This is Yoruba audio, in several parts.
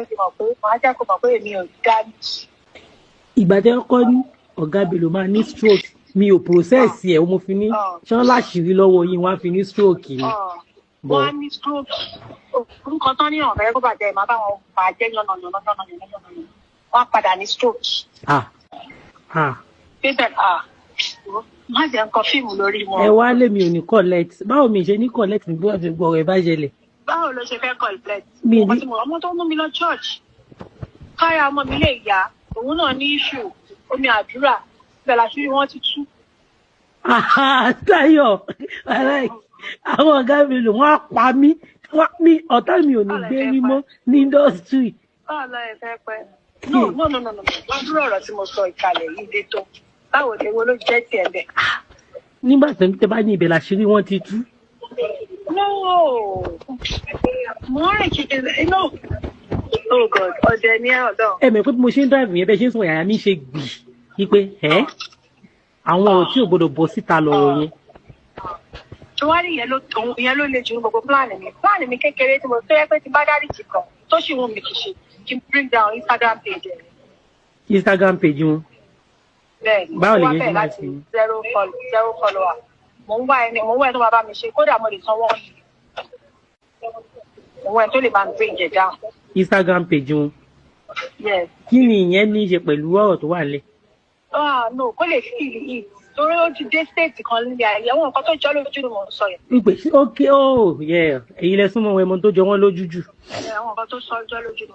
jẹ́ kí n mọ̀ pé màá jẹ́ kó mọ̀ pé èmi ò dá ní. ìgbà tẹ́ kọ́ ní ọ̀gá Bello máa ní stroke mi ò process ẹ̀ mo fi ní ṣán láṣìírí lọ́wọ́ yín wọ́n á fi ní stroke ni. wọ́n á ní stroke nǹkan tán ní ọ̀rẹ́ kó bàjẹ́ máa bá wọn bàjẹ́ yànnà wọ́n á padà ní stroke. Má jẹ́ nǹkan fíìmù lórí wọn. Ẹ wá lèmi ò ní collect. Báwo mi ṣe ní collect ní bí wọ́n fi gbọ́ ọ̀rẹ́ bá ṣẹlẹ̀? Báwo ló ṣe fẹ́ collect? Ọmọ tó mú mi lọ church. Káyà ọmọ mi lè yá. Òun náà ní issue. Omi àdúrà. Bẹ́ẹ̀ la ṣúrí wọ́n ti tú. Táyọ̀, àwọn ọ̀gá mi lò wọ́n á pa mí. Ọ̀tá mi ò ní gbé rí mọ́ ní industry. Báwo lọ ẹ fẹ́ pẹ́? No. Wọ́n dúró ọ̀rọ̀ tí mo sọ ìkàlẹ̀ yìí dé tó. Báwo ni wo ló jẹ́ tiẹ̀ bẹ́ẹ̀? Nígbà tí tẹ bá ní ibẹ̀ láṣìírí wọ́n ti tú. No. Mo rìn kìkì inú. Oh God, ọ̀dẹ̀ ni ọ̀dọ̀. Ẹ mọ̀ pé bí mo ṣe ń drive yẹn bẹ́ẹ̀ ṣe ń sọ yàrá mi ṣe gbì í pé àwọn ọ̀rọ̀ tí ò gbọdọ̀ bọ́ síta lọ́rọ̀ yẹn. Ṣọwárí ìyẹn ló le jù ní gbogbo pláàni mi. Pláàni mi kékeré tí mo tó yẹ pé ti bá dárí jì kan tó sì wù mí kì í ṣe kí n bring down Instagram page ẹ̀. Instagram page wọn. Bẹ́ẹ̀ni, báwo lè wọ́n yẹn ṣe fẹ́ máa láti ṣe? 0 follower. Mo ń wá ẹni tó máa bá mi ṣe kódà mo lè san wọ́n. Mo ń wá ẹni tó lè máa bring it down. Instagram page wọn. Yes. Kí ni ìyẹn ní í ṣe pẹ̀lú ọ̀rọ̀ tó wà lẹ̀? No, kó lè feel it. Torí ó ti dé state kan nílé ayé àwọn nǹkan tó jọ lójú ni mo ń sọ yẹn. Wípé okay èyí lẹ súnmọ́ ẹmọ tó jọ wọ́n lójú jù. Àwọn nǹkan tó jọ lójú ni.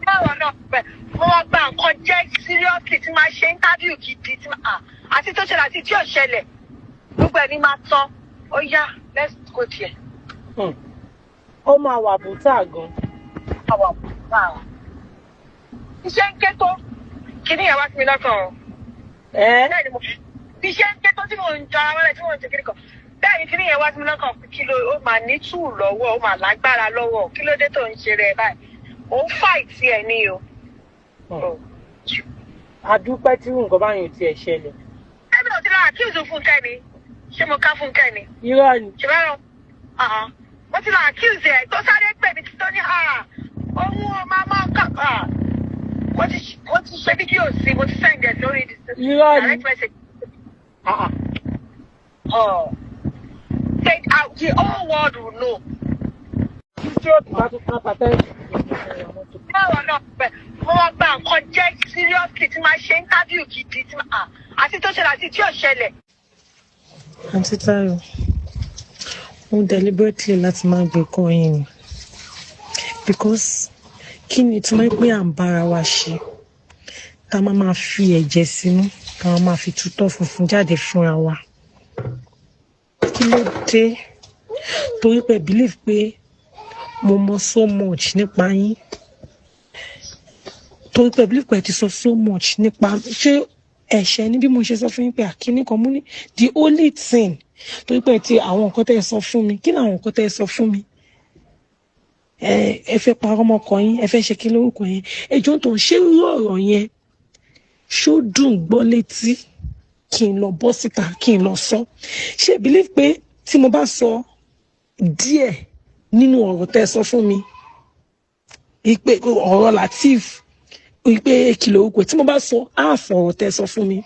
Báwo náà pẹ̀ mo wá gba nǹkan jẹ́ seriously tí máa ṣe interview gidi tí àti tó ṣẹlẹ̀ àti tí ò ṣẹlẹ̀ gbogbo ẹ̀ ní máa tán ó yá let's go there. Ó máa wà bùtà gan. Àwọn bùtà. Iṣẹ́ ń ké tó kíní ẹ̀ wá sí mi lọ́kàn o. Bẹ́ẹ̀ni mo bí iṣẹ́ ń ké tó tí mo ń jọ ara wọlé tí mo ń ṣe kíní kan. Bẹ́ẹ̀ni kíní ẹ̀ wá sí mi lọ́kàn kí ló ó máa ní tù lọ́wọ́ ó máa lágbára lọ́wọ́ kí ló dé tó ń ṣe rẹ̀ báyìí. Ó ń fight ẹ̀ ní o. Adúpẹ́ tí nǹkan bá yàn tiẹ̀ ṣẹlẹ̀. Ẹbí ò ti lọ accuse Fúnkẹ́ ni. Ṣé mo ká Fúnkẹ́ ni? Irọ́ ni. Ṣé bẹ́ẹ̀ rán? Mo ti lọ accuse ẹ̀ tó sáré pè mí tó ní ohun ọmọ máa ń kà. Mo ti ṣe fídíò sí mo ti send ẹ̀ lórí direct message. Say the whole world will know. Tí ó ti bá tún ká pàtẹ́ǹtì. Báwo náà pẹ̀ mo wá gba nǹkan jẹ́ seriously tí máa ṣe interview gidi tí àti tó ṣẹlẹ̀ àti tí ò ṣẹlẹ̀. Àǹtí Táyọ̀, mo deliberately láti máa gbé kọ́ yín ni because kí ni tí máa ń pé à ń bára wa ṣe tá a máa fi ẹ̀jẹ̀ sínú tá a máa fi tutọ́ funfun jáde fúnra wa kí ló dé torí pé believe pé mo mọ̀ so much nípa yín torí pé believe pé ti sọ so much nípa ṣé ẹ̀ṣẹ̀ ní bí mo ṣe sọ fún yín pé àkíní kan mú ní the only thing torí pé ti àwọn nǹkan tẹ́ ẹ sọ fún mi kí ni àwọn nǹkan tẹ́ ẹ sọ fún mi ẹ fẹ́ parọ́ ọmọkọ yín ẹ fẹ́ ṣe kí lórúkọ yẹn ẹjọ́ tó ń ṣe irú ọ̀rọ̀ yẹn ṣó dùn gbọ́ létí kí n lọ bọ́ síta kí n lọ sọ ṣé believe pé tí mo bá sọ díẹ̀ nínú ọ̀rọ̀ tẹ́ ẹ sọ fún mi ìpè ọ̀rọ̀ Lateef ìpè kìlọ̀ òkú tí mo bá sọ ààfọ̀ ọ̀rọ̀ tẹ́ ẹ sọ fún mi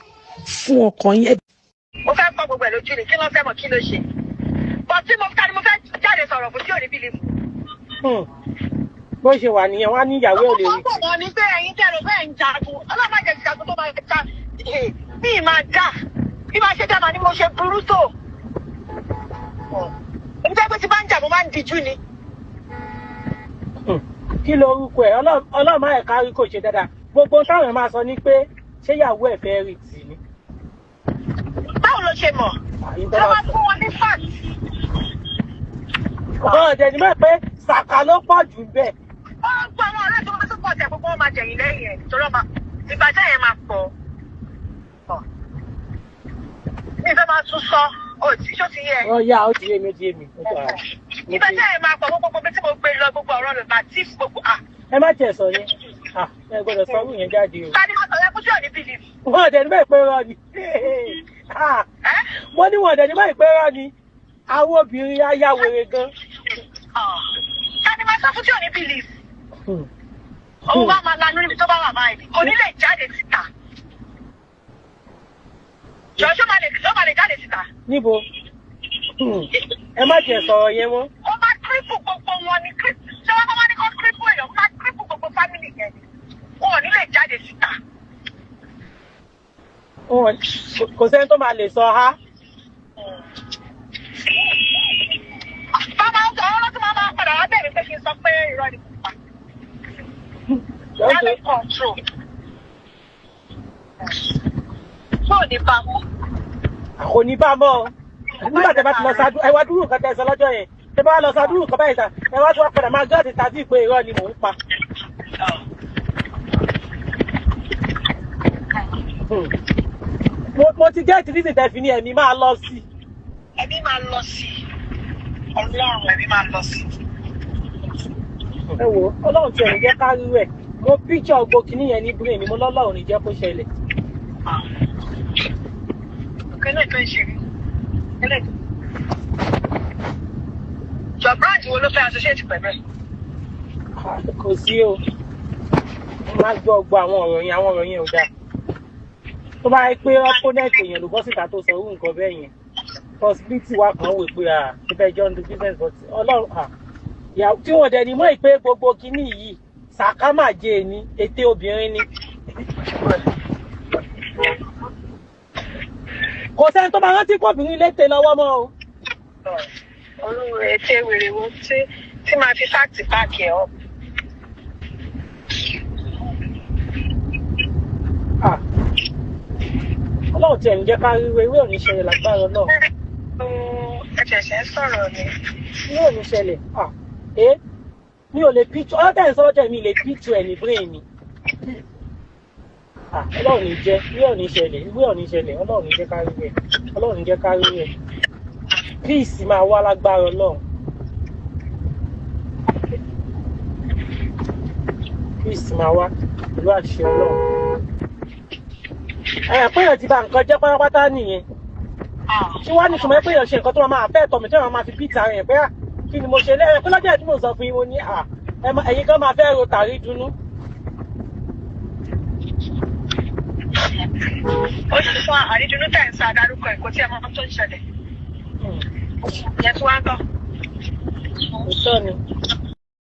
fún ọkàn yín. Mo fẹ́ gbọ́ gbogbo ẹ̀ lójú ni kí ló fẹ́ mọ̀ kí ló ṣe bọ́ tí mo fẹ́ jáde sọ̀rọ̀ fún tí ò ní bí lè fún. Bó ṣe wà nìyẹn wá ní ìyàwó ò lè rí. Ọ̀pọ̀ wọn ni pé ẹ̀yin tẹ̀rọ bẹ́ẹ̀ ń jagun ọlọ́mọdé ti jagun tó máa já bí máa dà bí máa ṣe dáma ni mo ṣe burú tó. Èmi tẹ́ pé tí bá ń jà mo máa ń dijú ni. Kí lorúkọ ẹ̀ ọlọ́mọ ẹ̀ka rí kò ṣe dáadáa gbogbo táwọn ẹ̀ máa sọ ni pé ṣé ìyàwó ẹ̀ fẹ́ rí tì ní. Báwo ló ṣe mọ̀? Ṣé wọ́n fún wọn ní fact? Ọ̀dẹ̀ ni mọ̀ pé sàkà ló pọ̀ jù bẹ́ẹ̀. Ó ń gbọ́ àwọn ọ̀rẹ́ tó máa tó pọ̀ tẹ̀ gbogbo wọn máa jẹ̀yìn lẹ́yìn ẹ̀ nítorí ọba ìbàjẹ́ yẹn máa pọ̀. Mi fẹ́ máa tún sọ ṣó ti yẹ. Ó ti yé mi. Ìbàjẹ́ yẹn máa pọ̀ gbogbo bí tí mo gbé lọ gbogbo ọ̀rọ̀ rẹ̀ Lateef gbogbo. Ẹ má tiẹ̀ sọ yẹn. Ẹ gbọ́dọ̀ sọ orú yẹn jáde o. Ta ni mo sọ yẹn kú sí òní believe? Wọ́n ọ̀dẹ̀ ni báyìí pé rọ́ ni. Mo ní wọ́n ọ̀dẹ̀ ni báyìí pé rọ́ ni. Àwọn obìnrin ayáwèrè gan. Ta ni mo sọ fún tí òní believe? Òun bá máa lanú níbi tó bá wà báyìí. Kò ní lè jáde síta. Jọ̀ọ́ máa lè jáde síta. Níbo? Ẹ má jẹ́ sọ̀rọ̀ yẹn mọ́. Ó máa kírípù gbogbo wọn ní kírípù. Ṣé wọ́n máa ní kó kírípù èèyàn? Ó máa kírípù gbogbo fámìlì yẹn ni. Wọn ò ní lè jáde síta. Kò sẹ́ni tó máa lè sọ ha. Bàbá ọkọ̀ ọlọ́tún máa padà wá bẹ̀rẹ̀ pé kí n sọ pé irọ́ ni kò pa. Yálẹ̀ control. Ṣé ò ní bá mọ́? Kò ní bá mọ́. Nígbà tẹ́ bá ti lọ ṣáájú ẹ wá dúró nǹkan tẹ́ sọ lọ́jọ́ yẹn. Tẹ́ bá lọ ṣáájú nǹkan báyìí sà ẹ wá tún wá padà máa gọ́ọ̀tì tàbí pé irọ́ ni mò ń pa. Mo ti gẹ́ẹ̀tì nísìnyí tẹ́ fi ní ẹ̀mí máa lọ sí. Ẹ̀mí máa lọ sí. Ọlọ́run ẹ̀mí máa lọ sí. Ẹ wo Ọlọ́run tí ẹ̀ ń jẹ́ ká rí rẹ̀. Mo píkṣọ̀ gbogbo kìíní yẹn ní brain mi mo lọ́lọ́run ní jẹ́ kó ṣẹlẹ̀. Kẹ́lẹ́ tó ń ṣe rí. Jọ branch wo ló fẹ́ associate pẹ̀lú ẹ̀? Kò sí o. Mo máa gbọ́ àwọn ọ̀rọ̀ yẹn ò dáa. Tó bá yẹ pé opponent èèyàn ló bọ́ síta tó sọ irú nǹkan bẹ́ẹ̀ yẹn. Possibility wa kan wò pé ṣe fẹ́ jọ ń do business but Ọlọ́run tí wọ́n dẹ̀ ní mọ́ ìpé gbogbo kinní yìí sàkámàjẹ́ ni ète obìnrin ni. Kò sẹ́ni tó máa rántí pọ̀bìnrin létè lọ́wọ́ mọ́ o. Olúwo ète wèrè wo tí máa fi fáàtì páàkì ẹ̀ ọ́. Ọlọ́run tí ẹ̀ ń jẹ́ ká rí ewé ò ní ṣẹlẹ̀ lágbára náà. Ẹ̀ṣẹ̀ṣẹ̀ ń sọ̀rọ̀ ni. Ní ò ní ṣẹlẹ̀ mi ò lè píṣọ ọ́dẹ̀ ìsọ́jọ́ mi lè píṣọ ẹ̀ ní brain mi. Ọlọ́run ní jẹ́ ewé ò ní ṣẹlẹ̀ Ọlọ́run ní jẹ́ ká rí rẹ̀ Ọlọ́run ní jẹ́ ká rí rẹ̀ peace máa wá lágbára Ọlọ́run. Peace máa wá pẹ̀lú àṣẹ Ọlọ́run. Péyàn ti bà nǹkan jẹ́ pátápátá nìyẹn. Ṣé wàá ní ìtumọ̀ péyàn ṣe nǹkan tó máa fẹ́ tọ̀ mí tí wọ́n máa fi pizza rẹ̀ pé kí ni mo ṣe lẹ́yìn pé lọ́jọ́ tí mo sọ fún yín mo ní ẹ̀yin kan máa fẹ́ ro tàrí dunú. Ó sì fún àrídùnú tẹ̀ ń sa àdárúkọ ẹ̀kọ́ tí ẹ máa tó ń ṣẹlẹ̀. Ìyẹn tí wọ́n á gbọ́. Òótọ́ ni.